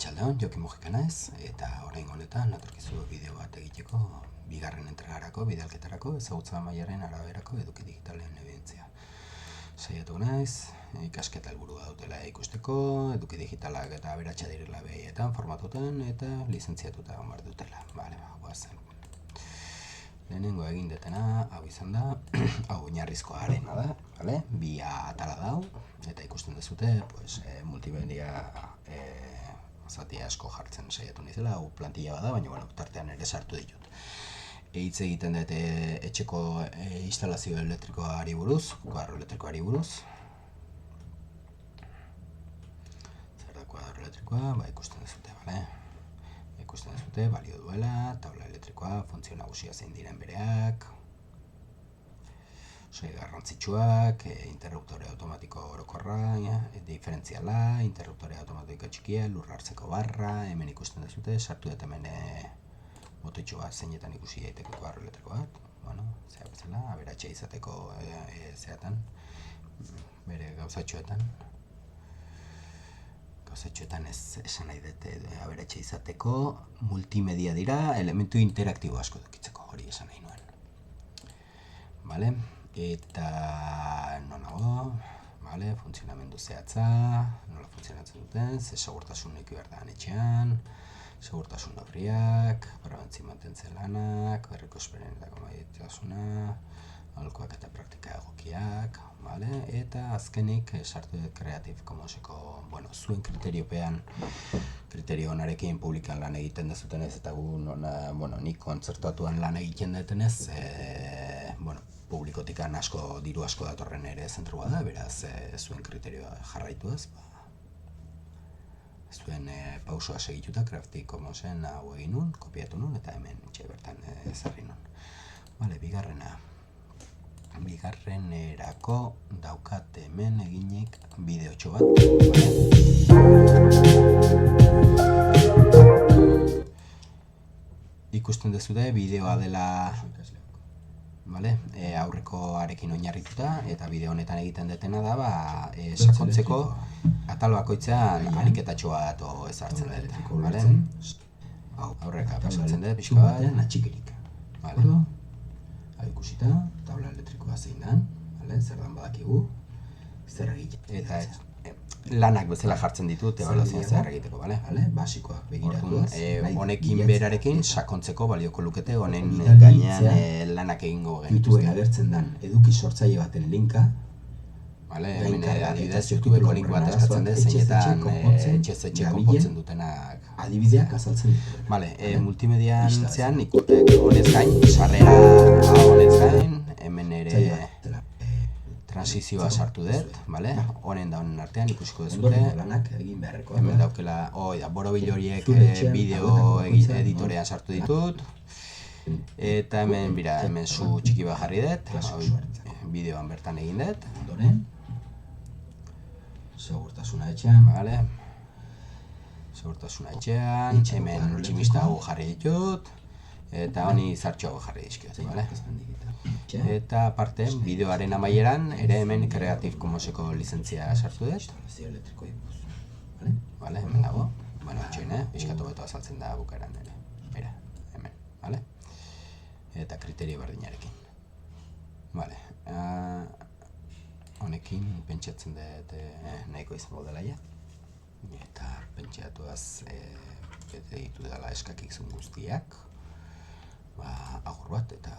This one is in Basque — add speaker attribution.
Speaker 1: Arratsaldeon, Jokin Mujika naiz, eta oraingo honetan natorkizu bideo bat egiteko bigarren entregarako, bidalketarako, ezagutza mailaren araberako eduki digitalen ebidentzia. Saiatu naiz, ikasketa helburua dutela ikusteko, eduki digitalak eta aberatsa direla behietan, formatutan eta lizentziatuta bar dutela. Goazen. Lehenengo egin detena, hau izan da, hau oinarrizko arena da, bi atala dau, eta ikusten dezute, multimedia zati asko jartzen saiatu nizela, hau plantilla bada, baina tartean ere sartu ditut. Hitz egiten dut etxeko instalazio elektrikoari buruz, kuadro elektrikoari buruz. Zer da kuadro elektrikoa? Ikusten dezute, ikusten dezute, balio duela, tabla elektrikoa, funtzio nagusia zein diren bereak, garrantzitsuak, interruptore automatiko orokorra, diferentziala, interruptore automatiko txikia, lurra hartzeko barra, hemen ikusten dezute, sartu dut hemen botoitxo bat zeinetan ikusi daiteke kuadro elektriko bat, zea bezala, aberatsa izateko zeatan, bere gauzatxoetan ez esan nahi dut aberatsa izateko, multimedia dira, elementu interaktibo asko dukitzeko, hori esan nahi nuen. Eta nonago, funtzionamendu zehatza, nola funtzionatzen duten, ze segurtasun eki behar da etxean, segurtasun neurriak, prebentzi mantentzen lanak, berrikuspenen maitasuna, aholkuak eta praktika egokiak, eta azkenik sartu dut Creative Commonseko, zuen kriteriopean, kriterio honarekin publikan lan egiten dezutenez, eta nik kontzertatuan lan egiten detenez, publikotikan diru asko datorren ere zentrua da, beraz zuen kriterioa jarraituaz, zuen pausoa segituta Creative Commonsen hau egin nun, kopiatu nun, eta hemen etxe bertan ezarri nun. Bigarrenerako daukat hemen eginik bideotxo bat. Ikusten dezute bideoa dela aurrekoarekin oinarrituta, eta bideo honetan egiten detena da, sakontzeko atal bakoitzean ariketatxo bat ezartzen dut. Aurreka pasatzen dut, pixka bat, atxikerik. Hau ikusita, tabla elektrikoa zein dan, zer dan badakigu, zer egiten. Eta lanak bezala jartzen ditut, ebaluazioan zer egiteko, basikoak begiratuaz. Honekin berarekin sakontzeko balioko lukete, honen gainean lanak egingo genituzke. YouTubeen agertzen den eduki sortzaile baten linka, hemen adibidez YouTubeko link bat eskatzen dut, zeinetan etxe konpontzen dutenak adibideak azaltzen ditu. Multimedian zean, honez gain, sarrera honez gain, hemen ere transizioa sartu dut, honen da honen artean ikusiko dezute, hemen daukela, borobil horiek bideo editorean sartu ditut, eta hemen zu txiki bat jarri dut, bideoan bertan egin dut, segurtasuna etxean, hemen tximista hau jarri ditut, eta honi zartxo hau jarri dizkiot. Eta aparte, bideoaren amaieran, ere hemen Creative Commonseko lizentzia sartu dut. Hemen dago, etxoin, pixkatu beto azaltzen da bukaeran ere, hemen, eta kriterio berdinarekin. Honekin pentsatzen dut nahiko izango dela ja, eta pentsatuaz bete ditu dela eskakizun guztiak, agur bat eta